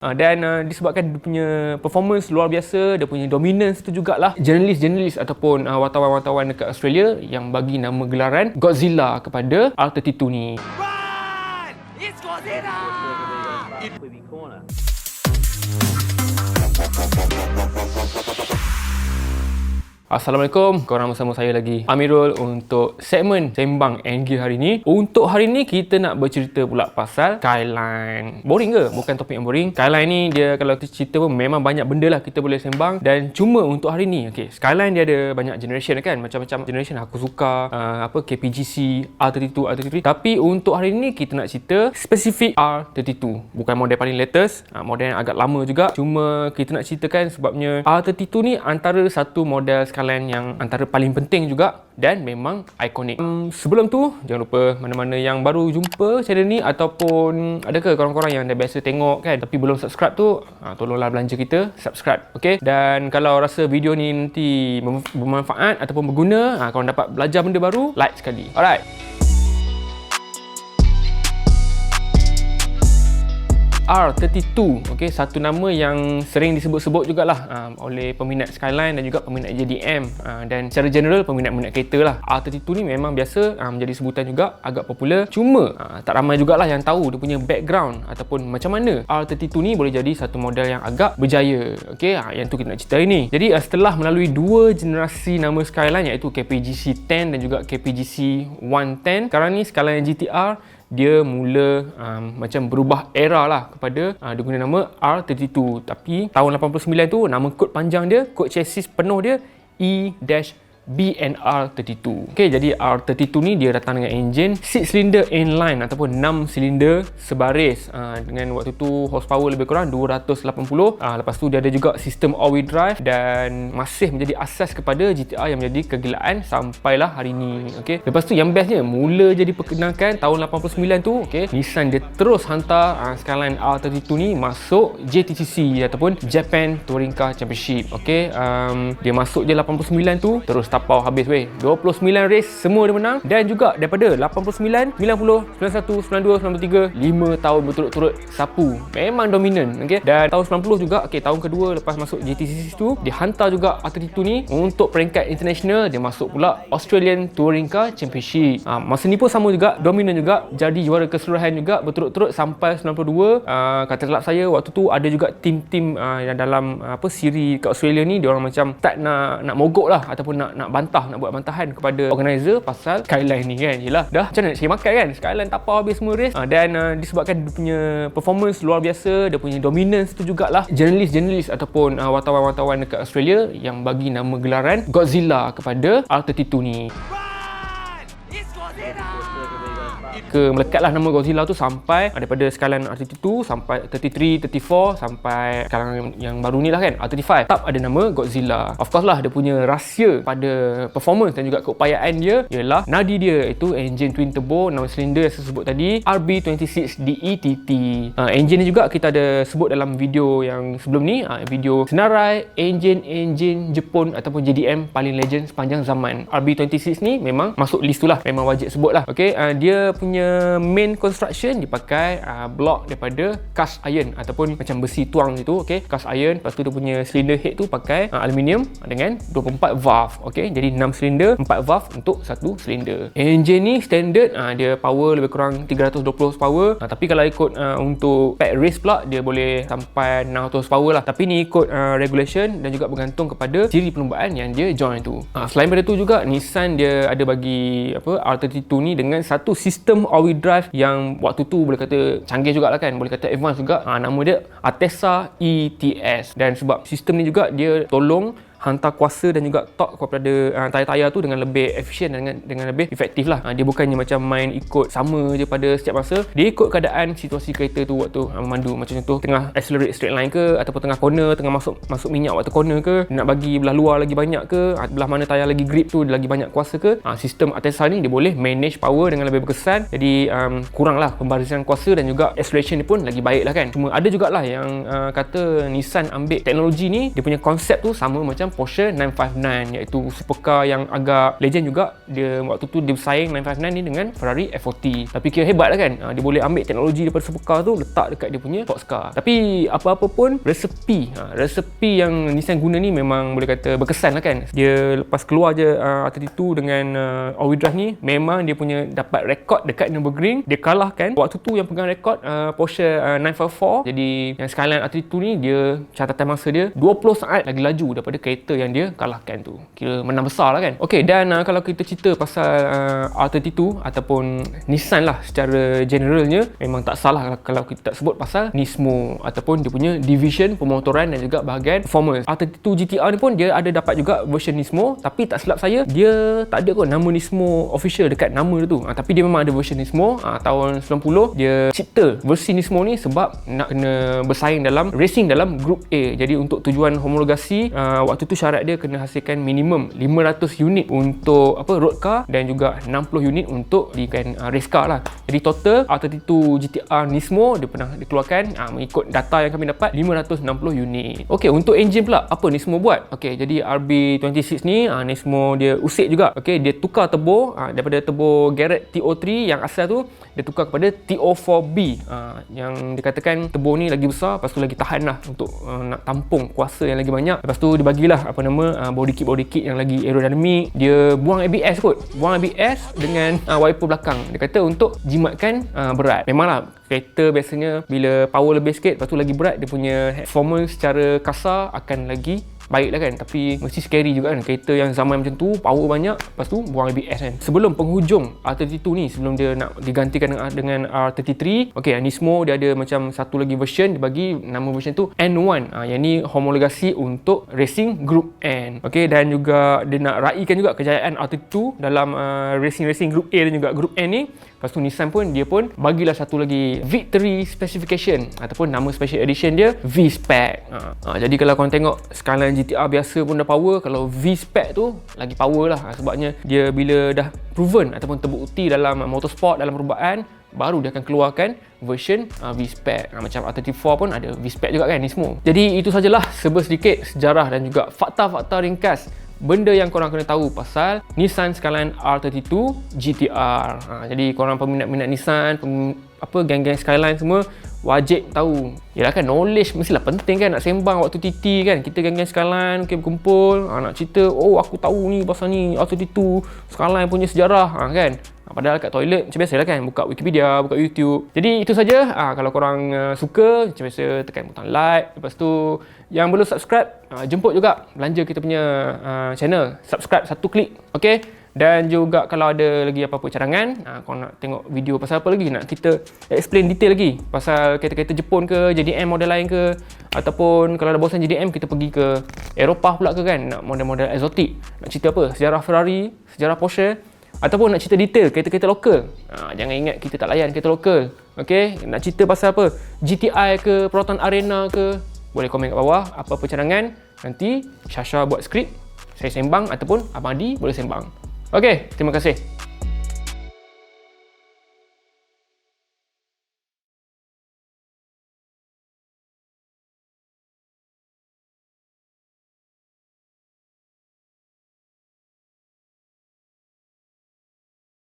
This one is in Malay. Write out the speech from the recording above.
Dan disebabkan dia punya performance luar biasa, dia punya dominance tu jugalah, jurnalis ataupun wartawan-wartawan dekat Australia yang bagi nama gelaran Godzilla kepada R32 ni. Run! It's Godzilla! Assalamualaikum, korang bersama saya lagi Amirul untuk segmen Sembang NG hari ni. Untuk hari ni kita nak bercerita pula pasal Skyline. Boring ke? Bukan topik yang boring. Skyline ni dia kalau kita cerita pun memang banyak benda lah kita boleh sembang. Dan cuma untuk hari ni, Skyline dia ada banyak generation kan, macam-macam generation. Aku suka KPGC, R32. Tapi untuk hari ni kita nak cerita spesifik R32. Bukan model paling latest, model yang agak lama juga. Cuma kita nak ceritakan sebabnya R32 ni antara satu model Skyline yang antara paling penting juga dan memang ikonik. Sebelum tu, jangan lupa mana-mana yang baru jumpa channel ni ataupun ada ke korang-korang yang dah biasa tengok kan tapi belum subscribe tu, tolonglah belanja kita subscribe, okey? Dan kalau rasa video ni nanti bermanfaat ataupun berguna, korang dapat belajar benda baru, like sekali. Alright. R32, satu nama yang sering disebut-sebut jugalah oleh peminat Skyline dan juga peminat JDM dan secara general peminat-peminat kereta lah. R32 ni memang biasa menjadi sebutan juga, agak popular. Cuma tak ramai jugalah yang tahu dia punya background ataupun macam mana R32 ni boleh jadi satu model yang agak berjaya. Yang tu kita nak cerita ni. Jadi setelah melalui dua generasi nama Skyline iaitu KPGC 10 dan juga KPGC 110, sekarang ni Skyline GTR dia mula macam berubah era lah kepada dia guna nama R32. Tapi tahun 89 tu nama kod panjang dia, kod chassis penuh dia E-BNR32. Jadi R32 ni dia datang dengan enjin 6 cylinder inline ataupun 6 silinder sebaris dengan waktu tu horsepower lebih kurang 280. Lepas tu dia ada juga sistem all-wheel drive dan masih menjadi asas kepada GTR yang menjadi kegilaan sampailah hari ni. Lepas tu yang bestnya, mula jadi perkenalkan tahun 89 tu, Nissan dia terus hantar Skyline R32 ni masuk JTCC ataupun Japan Touring Car Championship. Dia masuk je 89 tu, terus tapau habis 29 race semua dia menang. Dan juga daripada 89, 90, 91, 92, 93, 5 tahun berturut-turut sapu, memang dominan. Dan tahun 90 juga, tahun kedua lepas masuk JTCC tu, dia hantar juga R32 ni untuk peringkat international. Dia masuk pula Australian Touring Car Championship. Masa ni pun sama juga, dominan juga, jadi juara keseluruhan juga berturut-turut sampai 92. Kata tak saya, waktu tu ada juga tim-tim yang dalam siri kat Australia ni, dia orang macam tak nak mogok lah ataupun nak bantah, nak buat bantahan kepada organizer pasal Skyline ni kan. Yelah, dah macam mana nak cari makan kan, Skyline tapau habis semua race. Dan disebabkan dia punya performance luar biasa, dia punya dominance tu jugalah, jurnalis ataupun wartawan-wartawan dekat Australia yang bagi nama gelaran Godzilla kepada R32 ni. Run! It's Godzilla! Melekatlah nama Godzilla tu sampai daripada Skyline R32 sampai 33, 34 sampai sekarang yang baru ni lah kan, R35. Tetap ada nama Godzilla. Of course lah, dia punya rahsia pada performance dan juga keupayaan dia ialah nadi dia itu enjin twin turbo 6 silinder yang saya sebut tadi, RB26DETT. Enjin ni juga kita ada sebut dalam video yang sebelum ni, video senarai enjin Jepun ataupun JDM paling legend sepanjang zaman. RB26 ni memang masuk list tu lah, memang wajib sebut lah. Dia punya main construction dipakai blok daripada cast iron ataupun macam besi tuang gitu, cast iron. Lepas tu dia punya cylinder head tu pakai aluminium dengan 24 valve. Jadi 6 silinder, 4 valve untuk satu silinder. Engine ni standard, dia power lebih kurang 320 horsepower. Tapi kalau ikut untuk pack race pula, dia boleh sampai 600 horsepower lah. Tapi ni ikut regulation dan juga bergantung kepada siri perlumbaan yang dia join tu. Selain daripada tu juga, Nissan dia ada bagi R32 ni dengan satu sistem all-wheel drive yang waktu tu boleh kata canggih jugalah kan, boleh kata advance juga. Nama dia Atessa ETS. Dan sebab sistem ni juga dia tolong hantar kuasa dan juga torque kepada tayar-tayar tu dengan lebih efisien dan dengan lebih efektif lah. Dia bukannya macam main ikut sama je pada setiap masa, dia ikut keadaan situasi kereta tu waktu memandu. Macam contoh tengah accelerate straight line ke, ataupun tengah corner, tengah masuk minyak waktu corner ke, nak bagi belah luar lagi banyak ke, belah mana tayar lagi grip tu lagi banyak kuasa ke. Sistem Atessa ni dia boleh manage power dengan lebih berkesan, jadi kurang lah pembarisan kuasa dan juga acceleration ni pun lagi baik lah kan. Cuma ada jugalah yang kata Nissan ambil teknologi ni, dia punya konsep tu sama macam macam Porsche 959, iaitu supercar yang agak legend juga. Dia waktu tu dia bersaing 959 ni dengan Ferrari F40. Tapi kira hebat lah kan. Dia boleh ambil teknologi daripada supercar tu letak dekat dia punya sports car. Tapi apa-apa pun resepi yang Nissan guna ni memang boleh kata berkesan lah kan. Dia lepas keluar je R32 dengan all-wheel drive ni, memang dia punya dapat rekod dekat Nürburgring. Dia kalahkan waktu tu yang pegang rekod Porsche 954. Jadi yang Skyline R32 ni, dia catatan masa dia 20 saat lagi laju daripada kereta yang dia kalahkan tu. Kira menang besar lah kan. Okey, dan kalau kita cerita pasal R32 ataupun Nissan lah secara generalnya, memang tak salah kalau kita tak sebut pasal Nismo ataupun dia punya division pemotoran dan juga bahagian performance. R32 GTR ni pun dia ada dapat juga version Nismo, tapi tak silap saya dia tak ada kot nama Nismo official dekat nama dia tu. Tapi dia memang ada version Nismo. Tahun 90 dia cipta versi Nismo ni sebab nak kena bersaing dalam racing dalam Group A. Jadi untuk tujuan homologasi, waktu tu syarat dia kena hasilkan minimum 500 unit untuk road car dan juga 60 unit untuk race car lah. Jadi total R32 GTR Nismo dia pernah dikeluarkan mengikut data yang kami dapat 560 unit. Okey, untuk engine pula apa Nismo buat? Okey, jadi RB26 ni Nismo dia usik juga. Okey, dia tukar turbo daripada turbo Garrett TO3 yang asal tu, dia tukar kepada TO4B yang dikatakan turbo ni lagi besar, lepas tu lagi tahan lah untuk nak tampung kuasa yang lagi banyak. Lepas tu dia bagilah body kit yang lagi aerodinamik. Dia buang ABS kot, buang ABS dengan wiper belakang. Dia kata untuk jimatkan berat. Memanglah kereta biasanya bila power lebih sikit, lepas tu lagi berat, dia punya performance secara kasar akan lagi baik lah kan. Tapi mesti scary juga kan, kereta yang zaman macam tu power banyak, lepas tu buang ABS kan. Sebelum penghujung R32 ni, sebelum dia nak digantikan dengan R33, okey, Nismo dia ada macam satu lagi version, dia bagi nama version tu N1, yang ni homologasi untuk racing Group N. Okey, dan juga dia nak raikan juga kejayaan R32 dalam racing Group A dan juga Group N ni. Lepas tu Nissan pun bagilah satu lagi Victory Specification ataupun nama Special Edition dia V-Spec. Jadi kalau korang tengok Skyline GTR biasa pun dah power, kalau V-Spec tu lagi power lah. Sebabnya dia bila dah proven ataupun terbukti dalam motorsport, dalam perubatan, baru dia akan keluarkan version V-Spec. Macam R34 pun ada V-Spec juga kan Nismo. Jadi itu sajalah sedikit sejarah dan juga fakta-fakta ringkas benda yang korang kena tahu pasal Nissan Skyline R32 GTR. Jadi korang peminat-minat Nissan, geng-geng Skyline semua wajib tahu. Yalah kan, knowledge mestilah penting kan, nak sembang waktu TT kan. Kita geng-geng Skyline berkumpul, nak cerita, aku tahu ni pasal ni R32 Skyline punya sejarah kan. Padahal kat toilet macam biasa lah kan, buka Wikipedia, buka YouTube. Jadi itu saja. Kalau korang suka, macam biasa tekan butang like. Lepas tu yang belum subscribe, jemput juga belanja kita punya channel. Subscribe satu klik, okey? Dan juga kalau ada lagi apa-apa cadangan, korang nak tengok video pasal apa lagi, nak kita explain detail lagi pasal kereta-kereta Jepun ke, JDM model lain ke, ataupun kalau dah bosan JDM kita pergi ke Eropah pula ke kan, nak model-model eksotik, nak cerita apa, sejarah Ferrari, sejarah Porsche, ataupun nak cerita detail kereta-kereta lokal. Jangan ingat kita tak layan kereta lokal. Okey, nak cerita pasal apa, GTI ke, Proton Arena ke, boleh komen kat bawah apa-apa cadangan. Nanti Syasha buat skrip, saya sembang, ataupun Abang Adi boleh sembang. Okey, terima kasih.